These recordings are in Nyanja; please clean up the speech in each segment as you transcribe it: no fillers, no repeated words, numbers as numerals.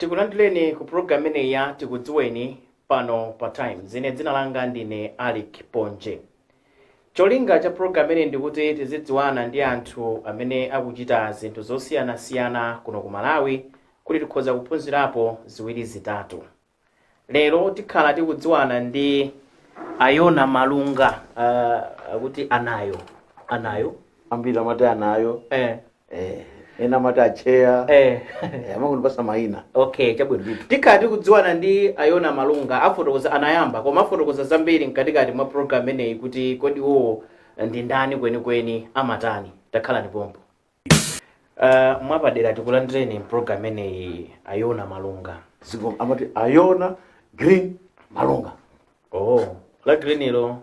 Tikulandireni ku program ine ya Tikudziweni pano pa time. Zine dzina langa ndine Alick Ponje. Cholinga cha program ine ndikuti tizidziwana ndi anthu amene akuchita zinthu zosiyana-siyana kuno ku Malawi kuti tikhoza kuphunzirapo ziwiri zitatu. Lero tikhala tikudziwana ndi Yona Malunga, kuti anayo ambiri amati anayo ena amati acheya amangu pasa maina. Okay, chabwino. Tikhala tikudziwana ndi Yona Malunga afotokoza anayamba koma afotokoza zambiri mkatikati mwa program ineyi kuti kodi wo ndi ndani kwenikweni amatani. Takhala ndipompo. Mwapadera tikulandireni program ineyi Yona Malunga. Siko amati Yona Green Malunga. Oh, la green ilo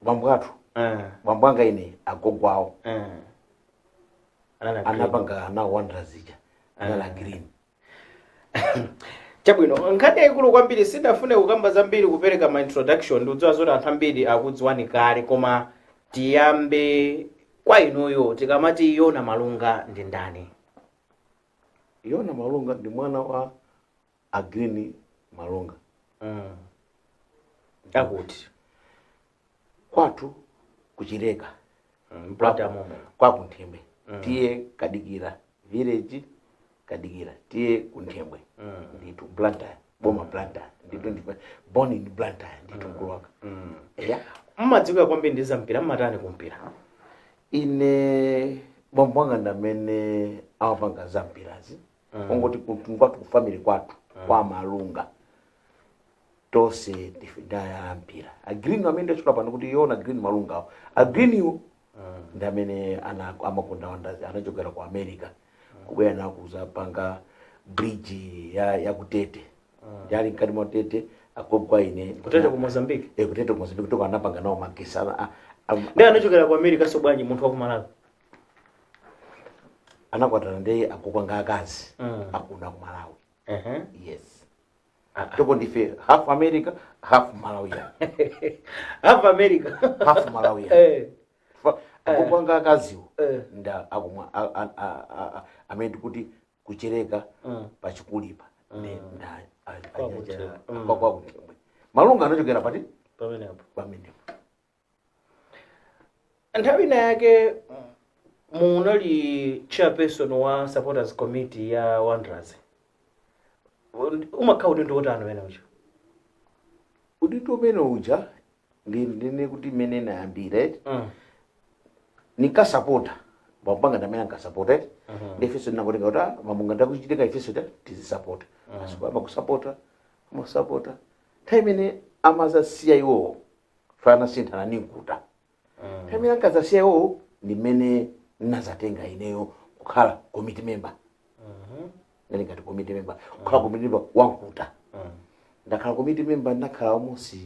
bambwatu bambwanga ine agogwawo anapanga na wonders zija la green. Chabwino nkhani ikulu kwambiri sindafune kukamba zambiri kupereka ma introduction ndiudziwa zoti anthu ambiri akudziwani kale koma tiyambe kwa inuyo tikamati Yona Malunga ndi ndani? Yona Malunga ndi mwana wa a Green Malunga. Akuti kwatu kuchireka mplata momo kwa kunthembe tiye kadikira village kadikira tiye kunthembe nditu Blantyre boma Blantyre nditu born in Blantyre nditu mkulwaka. mmadziwika kwambiri ndi zampira mmatani kumpira? Ine bambwanga ndamene amapanga zampirazi ongoti kwatu kufamily kwatu kwa Malunga tose ndifidaya mpira. A Green amende chula pano kuti Yona Green Malunga. A Green yu ndamene amakunda wandazi anachokera ku America kubwera na kuzapanga bridge ya kutete yali nkati mwa tete akogwa ine kutete ku Mozambique. Kutete ku Mozambique toka anapanga nawo makisa ndiye anachokera ku America so bwanji munthu wa ku Malawi anakwatana ndiye akukwanga akazi akunda ku Malawi. Yes. Toko ndife half America, half Malawi. Half America, half Malawi. Akukwanga akaziwo nda akumwa amene kuti kuchereka pachikulipa nda kwa kuthemwe. Malunga anachokera pati pamenepo. Nthawi yake munali chairperson wa supporters committee ya Wanderers. Umakha udindo wotani wena ucho? Udindo mene uja ndine kuti mene nayambire nikasapota bambanga ndamene nkasapota ndifeso ndinakutenga kuti mamunga ndakuchitika ifeso tizisapota asikuwa amasapota time ine amazasiya iwo fana sinthana ninkuta time ine ankazasiya iwo ndimene nazatenga ineyo kukhala committee member. Nani ngati committee member kukhala committee member wankuta ndakhala committee member ndakhala almost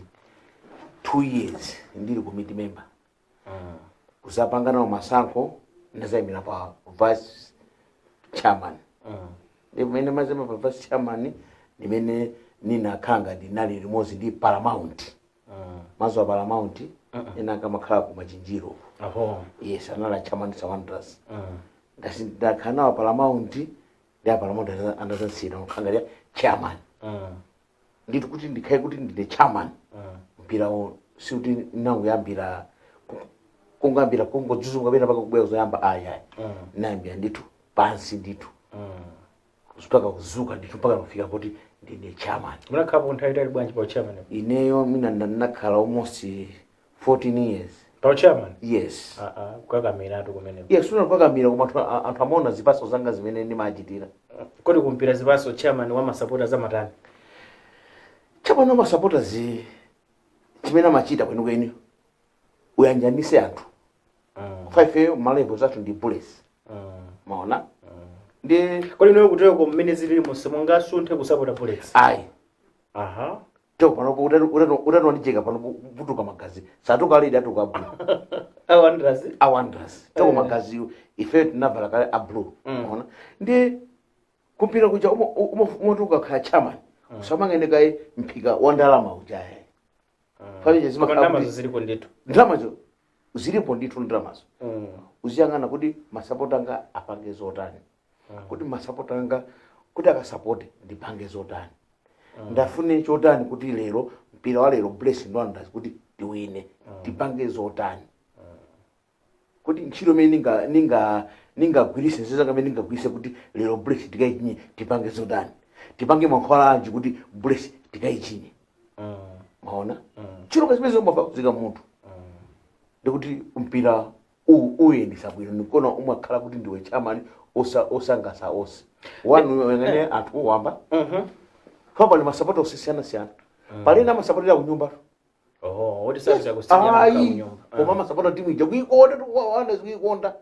2 years ndili committee member kusapangana masankho ndazayimira pa vice chairman ndimene mazema pa vice chairman ndimene ninakhanga ndinali limodzi ndi paramount mazo paramount ina kamakhala ku machinjiro. Yes, anala chairman sa Wanderers ndakhala wa paramount ya paramount andazasira ukhanga chairman nditu kuti ndikhale kuti ndine chairman mpira sikuti nangu yambira kungambira kungodzuzunga pena paka kubwera zoyamba aya nambia nditu pansi nditu kuzutaka kuzuka nditu mpaka kufika kuti ndine chairman. Munakhapo nthawi itali bwanji pa chairman? Ineyo mina ndinakhala almost 14 years pa chairman. Yes. Kukakamira tu kumene. Yes, kukakamira koma anthu amona zipaso zanga zimene ndimachitira. Kodi kumpira zipaso chairman wa supporters amatani? Chairman wa supporters chimene amachita kwenikweni uyanjanise anthu. 5 malevo zathu ndi police. Maona? Ndi kodi niwe kutero ko mmene zilili musomongasunthe kusapota police. Ayi. Toko pano urano ndicheka pano kuputuka magazi. Satuka lidi atuka Wanderers. Toko magazi ife tunavala kale a blue. Maona? Ndi kumpira kuja umotuka khala chairman. Usamangene kai mpika wandalama ujaye. Fali jezima ndamazo zilipo nditu. Ndamazo zilipo nditu ndamazo. Uziyangana kuti masapota anga apange zotani. Kuti masapota anga kuti akasapote ndipange zotani ndafune chotani kuti lero mpira wa lero blessing wonders kuti tiwine tipange zotani kuti ntchito imene ningagwirise nziza kamene ningagwirise kuti lero blessing tikayichinye tipange zotani tipange mankhwala anji kuti blessing tikayichinye maona chiro kazimene zombafa kuzika munthu ndikuti mpira uyendisa bwino nikona umakhala kuti ndiwe chairman osangasa ose wanu wengene anthu wamba kama ni masapota osiyana pale na masapota ya kunyumba wodi service yakusiyana kunyumba koma masapota timu ije kuikonda wana kuikonda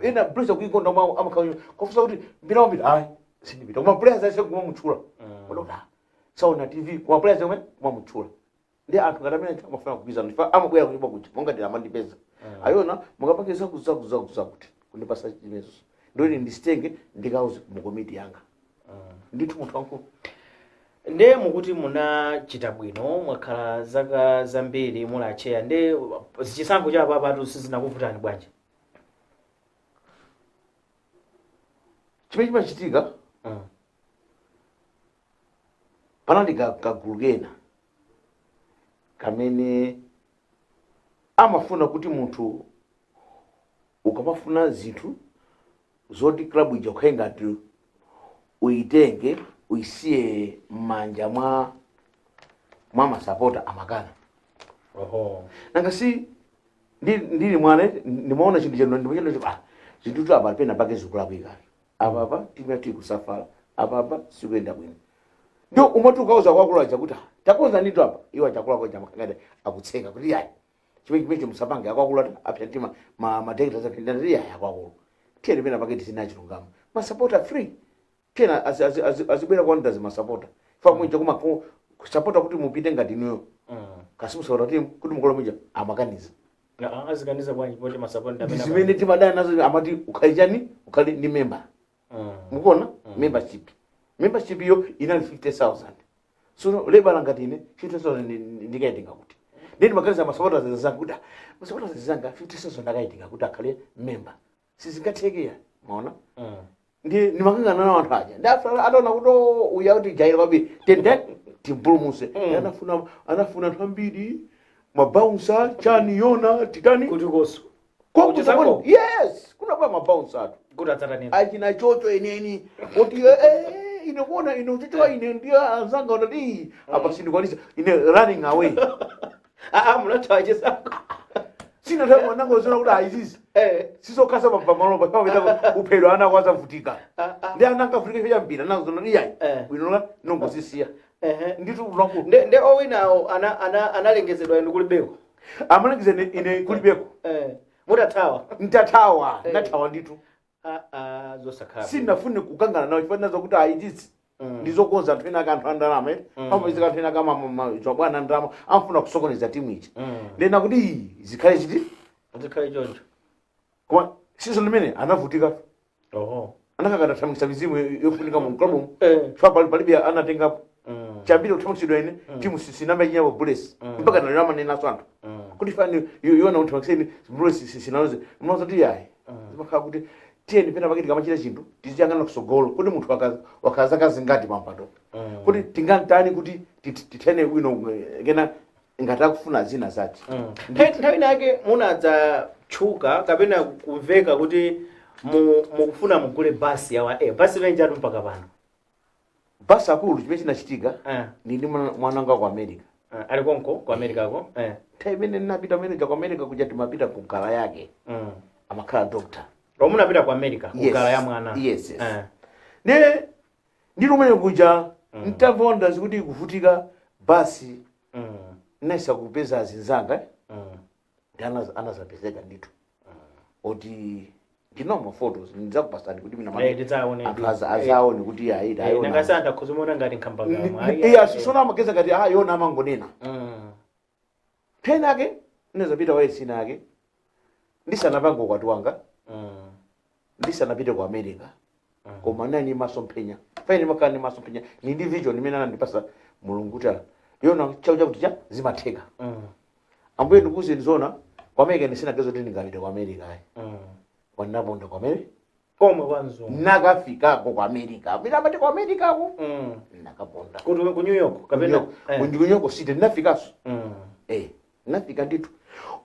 ina pressure kuikonda amakanya kofusa kuti mpira wambira sindipita koma players ase kuma mutchula ododa sauna TV kuma players omwe kuma mutchula ndi anthu ngatamene amafuna kubiza ndifa amabwera kunyumba kuti monga ndi amandipeza ayona mukapangeza kuzakuza kuti kundipasa chimezo ndoni ndisitenge ndikauze mu committee yanga ndithu munthu wankulu nde mukuti munachita bwino mwakhala zaka zambiri mulacheya nde chisankho cha apatu sizinakuvutani bwanji chimene chimachitika panali kagulu kena kamene amafuna kuti munthu ukamafuna zinthu zoti club ija ukhayenga ti uitenge uisiye m'manja mwa masapota amakana nanga si ndili mwana ndimaona chinthu chenu ndimachendo zinthu tu apa pena pake zikulakwika apa timu yati kusafala apa sikuyenda bwino ndio umati ukauza kwakula chakuti takonza ndito apa iwa chakula kwa jamakangade akutseka kuti yayi chimene musapange akwakula apya ntima madekita zapinda ndi yayi akwakula tiye pena pake tisinachilungama masapota free tena azibwera kwa ndazi masapota fa mwinja kuma kusapota kuti mupite ngati niyo kasimu saura timu kuti mukolo mwinja amakaniza azikaniza bwanji poti masapota ndamena zimene timadana nazo amati ukhalichani ukhali ni member mukona membership yo inali 50,000 so lebala ngati ine 50,000 ndikayitinga kuti ndeni maganiza masapota zazanga kuti masapota zazanga 50,000 ndakayitinga kuti akhale member sizingathekea maona ndi nimakangana na wanthu aja ndafuna ataona kuti uya kuti jaira kwabi tende timpulumuse anafuna anthu ambiri mabouncer chani Yona titani kuti koso kwa yes kuna kwa mabouncer atu kuti atsatani achina chocho ineni kuti inakuona inochochoa ine ndio anzanga unati apa sindikwanisa ine running away munataje sako sina tamu nango zona kuti aizizi siso kasa pamaloba pameta uphedwa ana kwaza vutika ndi ananga vutika pya mpira nango zona iyai bwinola nongosisiya nditu unaku nde owinawo analengezedwa inu kulibeko amalengeze ine kulibeko mutathawa ndathawa nditu zosakhala sinafune kukangana nawo chifana zokuti aizizi ndizokonza anthu ena kanthu andalama pamwe anthu ena kama bwana ndalama amfuna kusokoneza timu ichi ndena kuti zikhale chiti zikhale choncho koma sizo limene anavutika anakakata thamikisa mizimu yofunika mu club chifukwa palibe anatenga chambiri kuthamikidwa ine timu sinamanyabo bulesi mpaka nalama nenaso anthu kuti fani Yona uthamikiseni bulesi sinaloze mwazo ti yayi zimakhala kuti tiyeni pena pakiti kamachita chinthu tiziyangana kusogolo kuti munthu wakaza kazi ngati pampato kuti tingantani kuti tithene bwino kena ngati akufuna zina zati nthawi nake munadza tchuka kapena kumveka kuti mukufuna mugule basi yawa basi lenjatu mpaka pano basi akulu chimene chinachitika ndi mwananga ku America ali konko ku America ko nthawi imene ndinapita manager ku America kuja timapita ku gala yake amakhala doctor munapita ku America kugala ya mwana yes ndi lumene kuja ntamvonda zikuti kuvutika basi naisa kupeza azinzanga ndi anazapezeka nditu oti ndinoma photos ndizakupasani kuti mina anthu azaone kuti aida nangasanda khuzumona ngati nkhambagama sisona amageza ngati Yona amangonena penake ndinazapita waisina yake ndisanapanga ukwati wanga ndisanapite ku America koma nani masomphenya faini makani masomphenya ni individual nimene anandipasa mulungu kuti Yona chauja kuti cha zimatheka ambuye ndikuze ndizona ku America ndisina kezo kuti ndingapite ku America wanabonda ku America komwe kwanzo nakafikako ku America pita pati ku America ko nakaponda kuti ku New York kapena ku New York City ndinafikaso nafika ndithu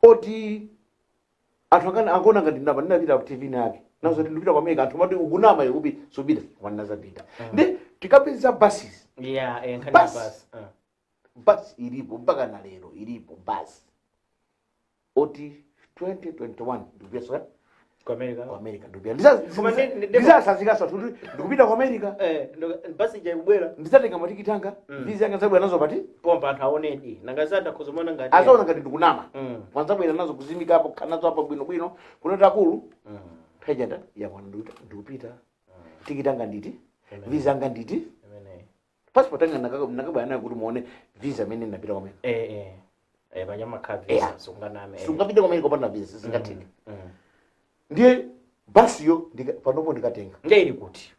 oti anthu angona ngati ndinapita ku TV nake nazo ndipita ku America anthu mati ukunama yubi subira wanaza pita ndi tikapeza buses nkhani bus bus ilipo mpaka na lero ilipo bus oti 2021 ndipesa ku America ndupia ndizasazikaso ndikupita ku America basi ija ikubwera ndizatenga matikiti anga visa yanga zabwera nazo pati pompa anthu aonedi nangazata kuzomona ngati azaona ngati ndikunama mwanzabwera nazo kuzimika apo kukhala nazo apo bwinobwino kunoti akulu pejanda yakwana ndikupita tikiti anga nditi visa anga nditi passport anga nakabwera nayo kuti muone visa imene ndapita ku America panyama khavisa sunganame sungapita ku America opanda visa singatheke ndiye basiyo panopo ndikatenga ndeili kuti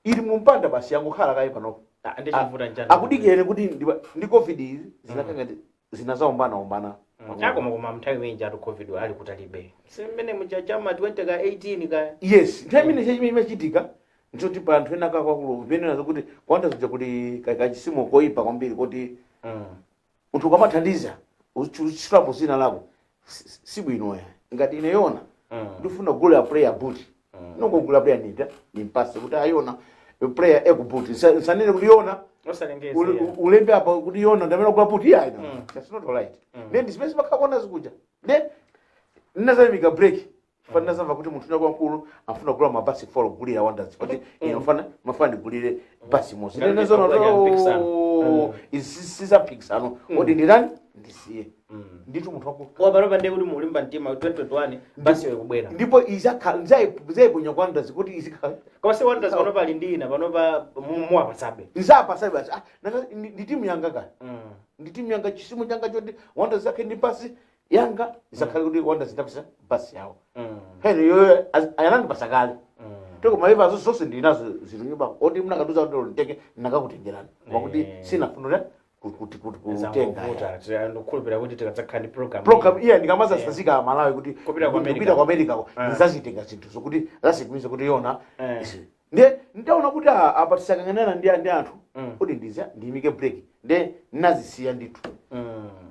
ili mumpanda basi yangu khala kai panopo ndichivuta njani akudikire kuti ndi covid izi zinakanga zinazaombana koma mnthawi imeneyi atu covid ali kutalibe simene muchachama 2018 ka yes nthawi imene chimene imachitika nchoti pa anthu ena kakakulu vene nazo kuti kwanda zija kuti kachisimo koipa kwambiri kuti munthu ukamathandiza uchitulapo zina lako sibwinoya ngati ine Yona ndifuna kugula player boot nongogula player nita nimpase kuti ayona player ekuboot sanene kuti Yona osalengeze ulembe apa kuti Yona ndamene kugula boot ya ino that's not right then dispense bakakona zikuja then ndinazamika break fana zamva kuti munthu nakwa nkulu afuna kugula mabasi follow kugulira wonders kuti ino mafana ndigulire basi mosi then zono isisa pixano odi ndirani ndisiye nditu munthu wako wapanopa ndiye kuti mulimba mtima 2021 basi ikubwera ndipo izaiponya kwanda zikuti izikhala koma si wonders panopa ali ndina panopa muwapasabe izapasabe basi ndi timu yanga kale ndi timu yanga chisimu changa choti wonders zake ndi pasi yanga isakhale kuti wonders zitapisa basi yawo hene yo ayalandi pasakale toko maliva zonse ndinazo zilunyumba oti mnakatuza kuti nditeke nakakutengerana wakuti sinafunira kuti kutenga ndokhulupira kuti tikadzakhala program iya ndikamaza sazika Malawi kuti kupita ku America ndizazitenga zinthu zokuti zasikumiza kuti Yona ndiye ndaona kuti apa tisakang'anana ndi anthu kuti ndiza ndiyimike break ndiye nazisiya ndithu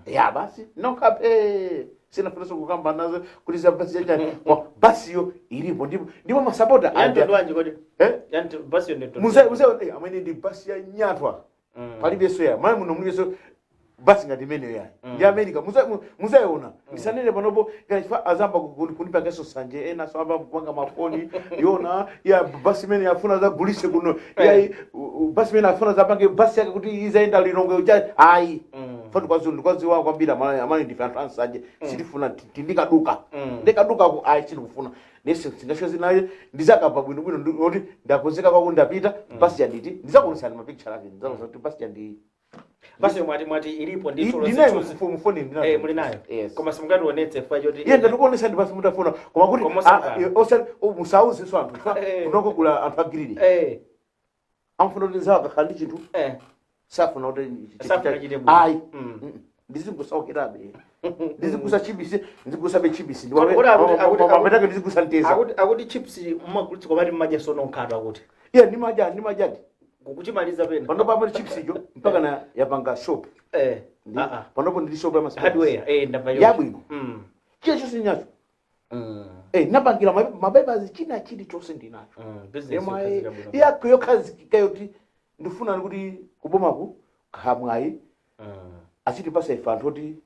ya basi nokhape sinafunanso kukamba nazo kuti zabasi yanjani basiyo ilipo ndipo masapota yanjodwanji kodi basiyo muze amene ndi basi ya nyatwa palibeso ya mali muno mulibeso basi ngati imeneyo yayi ndi America muzayiona ndisanene panopo kaifa azamba kunipa keso sanje ena so amba kupanga mafoni Yona ya basi imene yafuna zagulise kuno yayi basi imene yafuna zapange basi yake kuti izaenda lilongo uja ayi fatu kwaziwa kwambira amani ndi fantu ansanje sitifuna tindikaduka ndikaduka ku ayi chikufuna nese singasho zinaye ndizakapa bwino ndoti ndakonzeka kwako ndapita basi yanditi ndizakuonesana mapicture ake ndizakuonesana kuti basi yandi basi mwati ilipo ndithu ndinayo mfoni ndinayo muli nayo koma simungatiwonetse fa yoti yenda ndikuonesa ndi basi mutafuna koma kuti osa musauze so anthu unokugula anthu agiriri amfuna kuti zakakhala ndi chinthu safuna kuti ayi ndizingusaukirabe ndizigusa chibisi ndizigusabe chibisi ndiwapetake ndizigusa nteza akuti chips mmagulitsa komati mmadya sono nkhatu akuti iya ndimajadi kukuchimaliza pena panopo amene chips ijo mpaka na yapanga shop panopo ndili shop ya hardware ndamva yabwino chiya chonse ndinacho napangira mabebazi china chili chonse ndinacho iyakho yokhazikika yoti ndifuna kuti kubomaku khamwayi achiti pasa ife anthu oti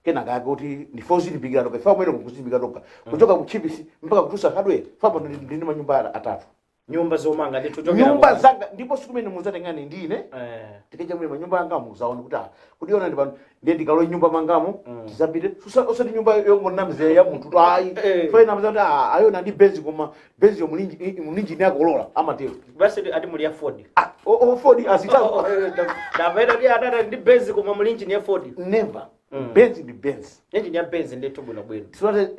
kenaka yake kuti ndifozilipikira toka ifa mwene kukuzilipikira toka kuchoka kuchipisi mpaka kutusa hardware fapa ndini manyumba atatu nyumba zomanga nyumba zanga ndipo sikumene muzatengani ndine tikecha mwene manyumba yanga muzaona kuti Yona ndi pano ndiye ndikalowe nyumba mangamo tizapite osati nyumba yongonamize ya munthu ayi fena mzati Yona ndi benzi koma benzi yo mulinji ni akolola amatero basi ati muli afford Ford azitawo ndapeta ndi atata ndi benzi koma mulinji ni afford never Benz ndi Benz. Engine ya Benz ndeto bwino bwino.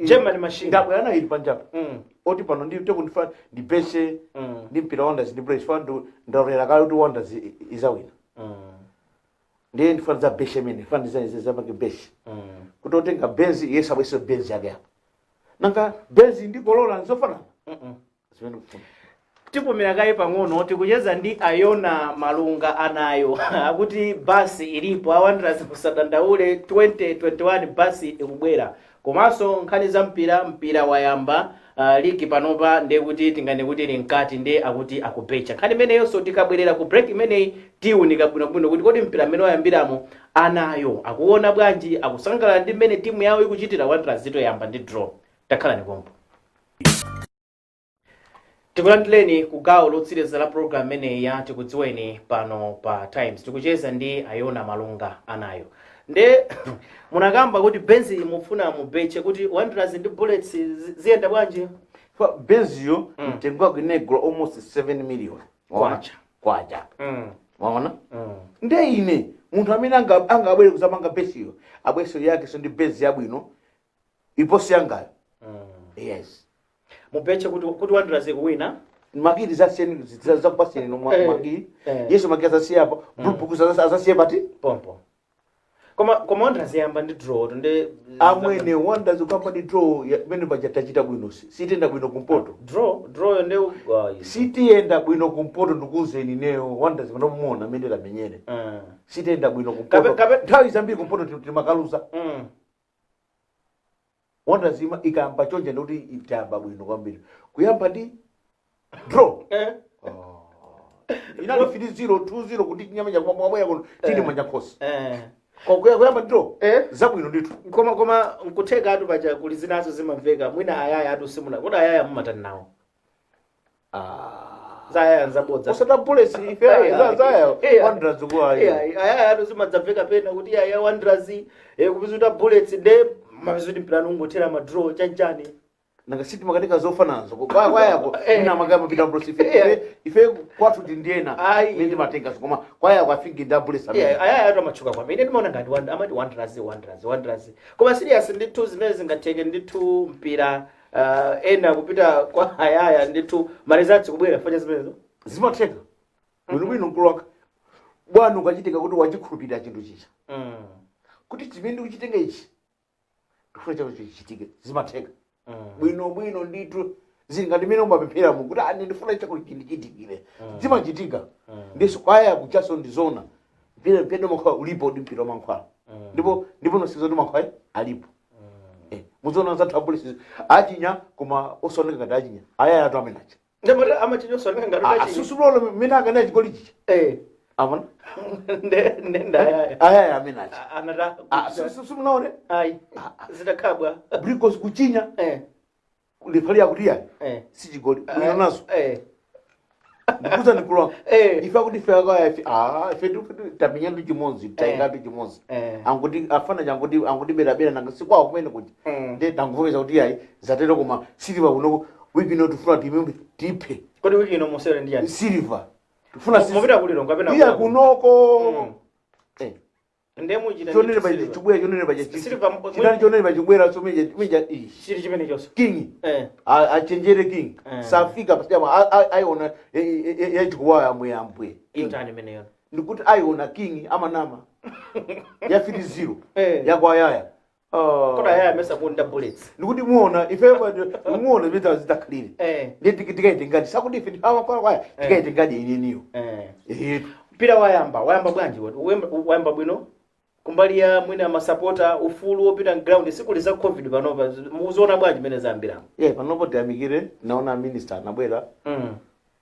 German machine. Ndabwana ili panjapa. Oti pano ndi teko ndifa ndi beshe ndi mpira wonders ndi brace fund ndorera kale kuti wonders izawina. Ndiye ndifa za beshe mene fund za make beshe. Kuti otenga Benz yesa bwese Benz yake hapa. Nanga Benz ndi kolola nzofana. zimene kufuna tipumira kaye pang'ono tikucheza ndi Yona Malunga anayo akuti basi ilipo awandirazi kusadandaule 2021 basi ikubwera komanso nkhani za mpira wayamba ligi panopa ndiye kuti tingane kuti ili mkati ndiye akuti akupecha nkhani imeneyonso tikabwerera ku break imeneyi tiunika bwinobwino kuti kodi mpira mmene wayambiramo anayo akuona bwanji akusangalala ndi mmene timu yawo ikuchitira wanderers itoyamba ndi draw takhala ni kompo tikulandireni ku gawo lotsiriza la program imeneyi ya tikudziweni pano pa Times tikucheza ndi Yona Malunga anayo nde munakamba kuti benzi mufuna mubeche kuti wanderers ndi bullets ziyenda bwanji benziyo mtengo wake negro almost 7 million kwacha waona nde ine munthu amene angabwere kuzamanga benziyo abweso yake so ndi benzi yabwino iposi yangayo yes mubeche kuti wanderers ikuwina magiri zaseni zakupaseni no magiri yesu magiri zasiyapa bulupuku zasiyapa pati pompo koma wanderers yamba ndi draw nde amwene wanderers ukamba ndi draw mene pachitachita bwino sitenda bwino kumpoto draw nde sitiyenda bwino kumpoto ndikuuzeni neyo wanderers munomuona mene lamenyere sitenda bwino kumpoto nthawi zambiri kumpoto timakaluza wanderers ikamba chonje ndikuti itamba bwino kwambiri kuyamba ndi draw inali 3-0 2-0 kuti nyama yakumabwaya kuno tili manja khosi kuyamba draw zabwino ndithu koma nkutheka atu paja kuli zinazo zimamveka mwina ayaya atu simuna kodi ayaya mumatani nawo zaya nzabodza usata bullets ife zaya wanderers kwa ayaya atu zimadzamveka pena kuti ayaya wanderers kupizuta bullets nde mapizuti mpirano ungothera ma draw chanchani nanga siti makatika zofanazo kwa yako ina magama pita bros ife kwathu tindiena ndi matenga koma kwa yako afiki double samia aya atu amachuka kwa mine ndimaona ngati amati wanderers koma serious ndithu zimene zingatenge ndithu mpira ena kupita kwa ayaya ndithu marizatsi kubwera fanya zimenezo zimatheka bwino nkulwaka bwana ukachitika kuti wachikhulupirira chinthu chicha kuti chimene uchitenga ichi ndifuna chako chichitike zimatheka bwino ndithu zingati mene umapemphera mu kuti ndifuna chako chichitikire zimachitika ndiso kwaya kuchaso ndizona mpira mankhwala ulipo ndi mpira mankhwala ndipo nosizo ndi mankhwala alipo muzona zathu apolisi achinya koma osoneka ngati achinya ayaya atu amenacha ndemata amachinya osoneka ngati achinya susulola mene akana chigoli chicha amana ayaya amenacha anata sumunaone zitakhabwa because kuchinya lefali yakutia si chigoli bwino nazo ndikuza nikulwa ifa kuti fe akaya ife tapenya ndi chimodzi taingatu chimodzi anguti afana changuti anguti bera nanga sikwa kumene kuti nde tanguveza kuti yayi zatero koma silver kuno wiki no tufuna timembe tipe kodi wiki no mosere ndi yani silver tufuna mupita kuliro ngapena iya kunoko nde mujita chonere baje chubwe chonere baje chitani chonere baje chubwera so mija chiri chimene chose king achenjere king safika pasema aiona yachikuwa amwe intani mene yona ndikuti aiona king amanama ya 0 yakwa yaya koda yaya mesa kunda bullets ndikuti muona ife muona bita zitakhalire nditikaite ngati sakuti ife kwa tikaite ngadi ininiyo mpira wayamba bwanji wayamba bwino kumbali ya mwina masapota ufulu wopita ground siku liza covid panopa muzoona bwanji mene zambira panopo tiyamikire naona minister anabwera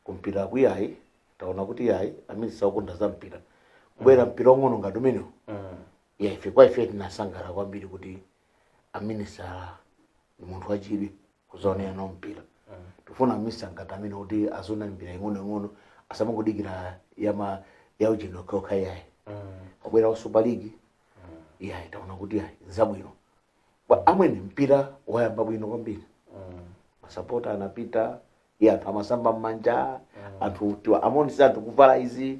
kumpira kuyayi taona kuti yayi aminister ukunda za mpira kubwera mpira ong'ono ngati umenewo ife kwa ife tinasangala kwambiri kuti aminister ni munthu wachidwi kuzaonera no mpira tifuna aminister ngati amene kuti azona mpira ing'ono asamangudikira ya ujino kokha yayi kubwera wa Super League taona kuti yayi zabwino amwene mpira wayamba bwino kwambiri masapota anapita anthu amasamba mmanja anthu amonisa anthu kuvala izi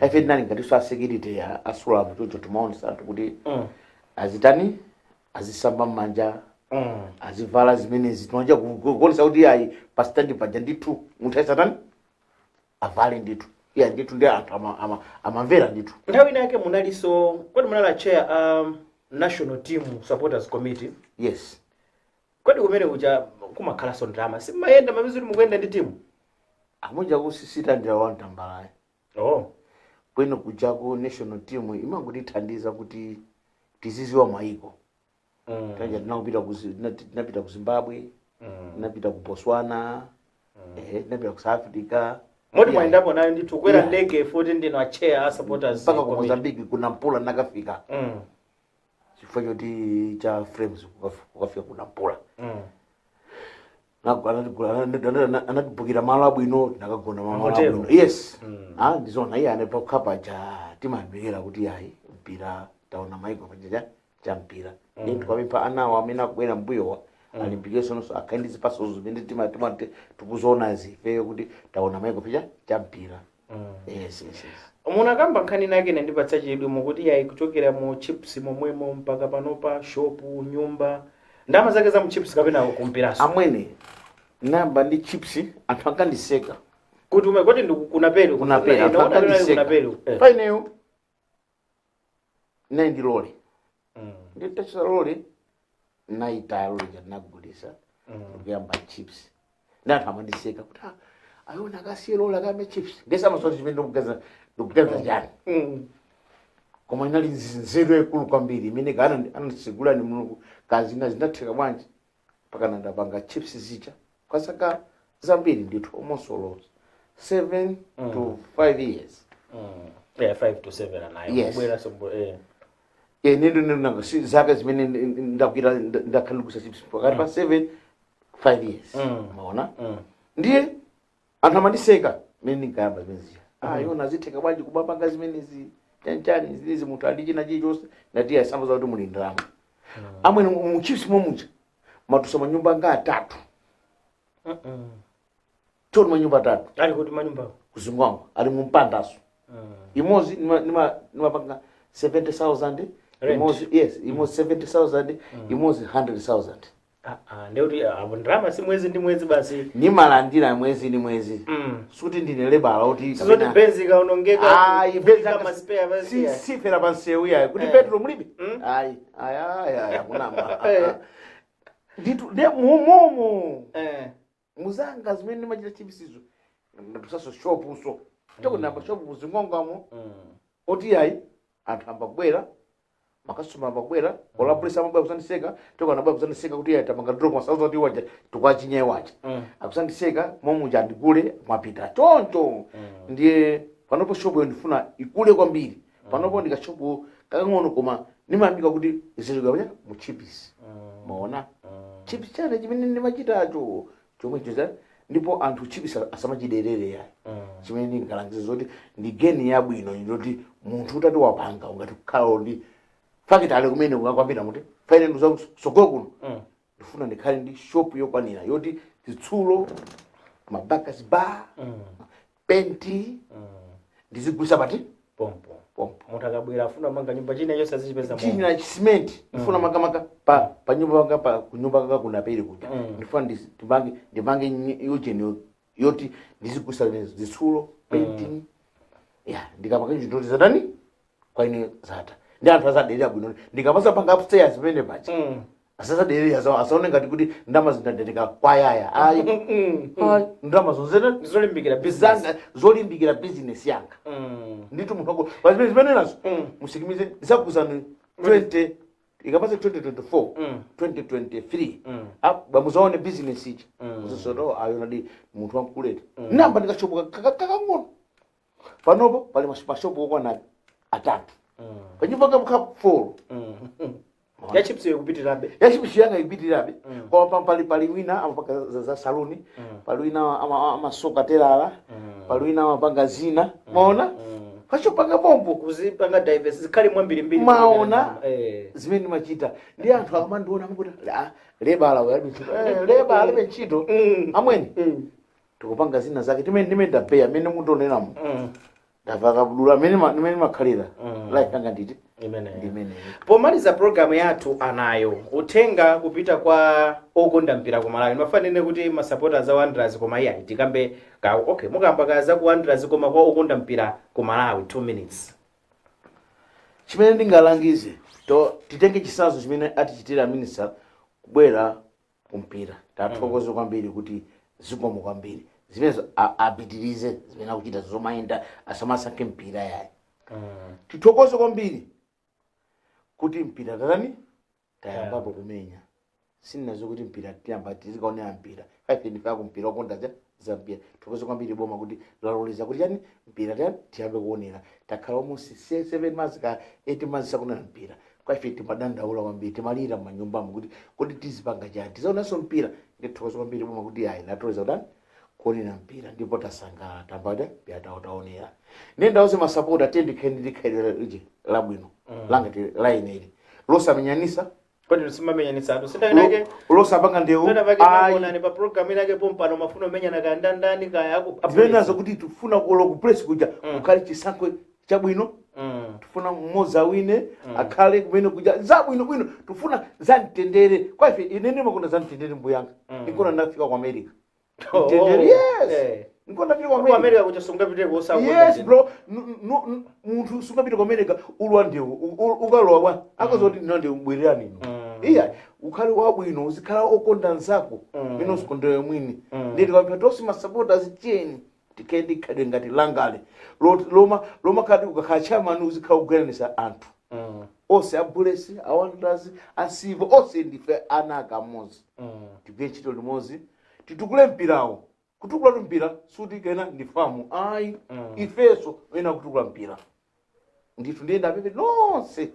ife ndinali ngati so security ya asulamu chocho tumaonesa anthu kuti azitani azisamba mmanja azivala zimenezi tunaja kuonesa kuti yayi pasitandi paja ndithu munthu aisatani avale ndithu ndithu ndi anthu amamvera ndithu nthawi inake munaliso kodi munala chair national team supporters committee yes Kodi kumene kuja kumakhala so drama. Simayenda mapezuri mukuyenda ndi timu. Amunja kusisita ndira wantambalaye. Oh. Kweno kujako national team imangotithandiza kuti tiziziwa maiko. Kanja tinapita ku Zimbabwe, tinapita ku Botswana, tinapita ku South Africa. Modi mwaendapo nayo ndithu kwera ndege futi ndino a chair supporters mpaka ku Mozambique kuna mpula nakafika. Chifukwa choti cha frames kukafika kuna mpula. Anatibukira malo abwino nakagona malo abwino. Yes. Ndizona iye ane pakhapa cha timambira kuti yayi mpira taona maiko paja cha mpira. Ndi kwapempha anawo amene akubwera mbuyowa alimpikisano so akhandizi paso zimene timati tikuzona zifeyo kuti taona maiko paja cha mpira. Yes. Munakamba nkhani nake ndipatsa chidwi mukuti yayi kuchokera mu chips momwemo mpaka panopa shop nyumba ndama zake za mu chips kapena kumpiraso. Amwene namba ndi chips anthu akandiseka kuti umekoti kunapelu kunapelu paineyo nendi lole nditachita lole naita lole janagulisa kuyamba chips ndanthu amandiseka kuti ayona akasiye lole akambe chips ngesamasoti chimene ndikugaza jani koma inali nzeru ekulu kwambiri imene kana anasigula ni mulungu kazi zinatheka bwanji pakana ndapanga chips zicha kwasaka zambiri ndithu almost 7 to 5 years. 5 to 7 anayo kubwera sombo nendo nanga zaka zimene ndakwira ndakhalikusa chips pakati pa 5 years. Maona ndiye anthu amandiseka mene ndikayamba zimenezi Yona zitheka bwanji kubapanga zimenezi chanchani zilizi munthu ali china chilichonse ndati asambaza kuti muli ndalama. Amwene mu chips momuja matusa manyumba nga atatu. Toni manyumba atatu. Ali kuti manyumba kuzingwangu ali mu mpandaso. Imozi nimapanga 70,000. Imozi imozi 70,000. Imozi 100,000. Ndeuti abundrama si mwezi ndi mwezi basi. Nimalandira mwezi ni mwezi. Suti ndine lebala uti sizoti benzi kaonongeka. Benzi kama spare basi. Si fera bansewu ya kuti petrol mulibi. Kunama. Nditu de mumomo. Muzanga zimene nimachita chipsizo. Ndatusaso shop uso. Toko namba shop uzingongamo. Oti yayi anthu ambabwera makasoma ambabwera ola police ambabwera kusandiseka toko nabwera kusandiseka kuti yayi tamanga drop masauza kuti waja tukwachinye wacha. Akusandiseka momuja ndigule mwapita choncho. Ndiye panopo shop yo ndifuna ikule kwambiri. Panopo ndikashopu kakang'ono koma nimambika kuti izizigabanya mu chips. Maona chips chane chimene ndimachitacho chomwe chiza ndipo anthu chips asamachiderere yayi. Chimene ndingalangiza zoti ndi geni yabwino ndoti munthu utati wapanga ungati kukhala ndi fakitale kumene kungakwambira muti faine nduza sogolo kuno. Ndifuna ndikhale ndi shop yokwanira yoti zitsulo mabakas bar penti ndizigulisa pati pompo. Munthu akabwera afuna manga nyumba china yonse azipeza chini na cement ndifuna makamaka pa nyumba yanga pa kunyumba kanga kuna pere kuja ndifuna ndipange yojeni yoti ndizigulisa zitsulo painting ndikapanga chitoti zatani kwa ine zata ndi anthu azadelera bwino ndikapasa panga upstairs pene pachi asasadelera asaone ngati kuti ndama zindandendeka kwayaya ndama zonzena zolimbikira business yanga nditu munthu wako pazimene zimene nazo musikimize zakuzani 20 ikapasa 2024 2023 bamuzaone business ichi uzisoto ayona di munthu wamkuleta namba ndikashopo kakang'ono panopo pali mashopo okwana atatu panyumba kapha 4 ya chips yokupitirabe ya chips yanga ipitirabe kwa pali wina amapaka za saluni pali wina amasoka telala pali wina amapanga zina maona pachopanga bombo kuzipanga diversity kali mwambiri maona zimene machita ndi anthu akamandiona mukuti lebala lebala benchito amweni tikupanga zina zake timene ndapeya mene mundonenamo ndavaka budula mene makhalira like kanga nditi ndimene pomaliza program yathu anayo uthenga kupita kwa okonda mpira ku Malawi mafanene kuti ma supporters a Wanderers koma iya tikambe okay mukamba kaza ku Wanderers koma kwa okonda mpira ku Malawi 2 minutes chimene ndingalangize to titenge chisanzo chimene atichitira minister kubwera kumpira tathokoza kwambiri kuti zikomo kwambiri zimenezo apitirize zimene akuchita zomayenda asamasankhe mpira yayi tithokoze kwambiri kuti mpira tatani tayambapo kumenya sinazo kuti mpira tiyamba tizikaonera mpira ndifa kumpira wakonda za mpira tithokoze kwambiri boma kuti laloleza kuti yani mpira tiyambe kuonera takhala almost 7 months ka 8 months sakuonera mpira kwa ife timadandaula kwambiri timalira manyumbamo kuti tizipanga chani tizaonanso mpira ndithokoze kwambiri boma kuti ayi natoleza kutani kuonera mpira ndipo tasangala tambada pia taonera nenda ose masapota tendikhendikhaidira labwino langati line ili losamenyanisa kodi simamenyanisa atu sitayinake losapanga ndewu ayi pa program inake pompano mafuno menyana kandandani kaya aku zimenazo kuti tufuna ku press kuja kukhale chisankho chabwino tufuna mmodzi awine akhale kumene kuja zabwino tufuna zamtendere kwa ife inene makona zamtendere mbuyanga ndikona ndafika ku America mtendere yes ndikona ndafika ku America kuja sungapite ku South yes bro munthu sungapite ku America ulwa ndewu ukalowa akazoti ndinde mbwererani iya ukhale wabwino uzikhala okonda nzako mene usikondewe mwini nditi kwapita tosi masupporters cheni tikendi khade ngati langale loma khadi ukakhala chairman uzikhala kuganisa anthu ose abulesi awandazi asivo ose ndife anaka mozi tigwe ntchito limodzi titukule mpirawo kutukula mpira suti kena ndifamu ayi ifeso ena kutukula mpira ndithu ndiyenda apepe nonse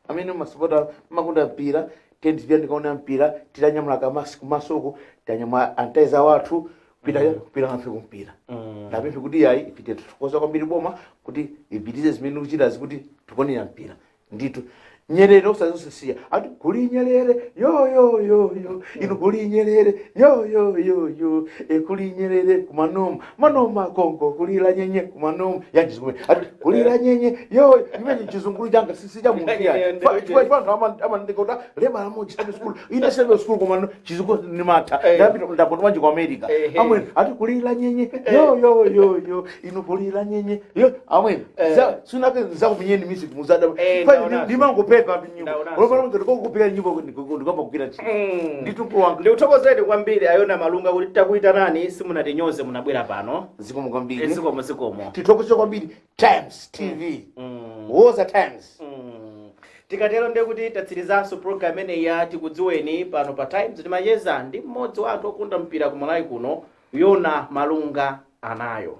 amene masupporter makunda mpira tendipya ndikaona mpira titanyamula kamasi kumasoko tanyamula antaiza wathu kupita nafe kumpira ndapepe kuti yayi ipite tuthokoza kwambiri boma kuti ipitize zimene kuchita zikuti tikonera mpira ndithu Nyerere usazosiya ati kuli Nyerere yo ino kuli Nyerere yo kuli Nyerere kumanoma kongo kulira nyenye kumanoma yandizikume ati kulira nyenye yo imene chizungulu changa sisi cha muntu ya fa ama ndikota leba la moja school ina sebe school kumano chizungulu ni mata ndapoto manje ku America amwe ati kulira nyenye yo ino kulira nyenye yo amwe sunake za kumenyeni music muzada fa ndimango kupira nyimbo ndikamba kupira chini nditupo wangu ndikuthokozeni kwambiri Ayona Malunga kuti takuyitanani simunatinyoze munabwera pano zikomo kwambiri zikomo tithokoze kwambiri Times TV woza Times tikatero ndiye kuti tatsirizanso program imene ya Tikudziweni pano pa Times timacheza ndi mmodzi wa anthu okunda mpira ku Malawi kuno Yona Malunga anayo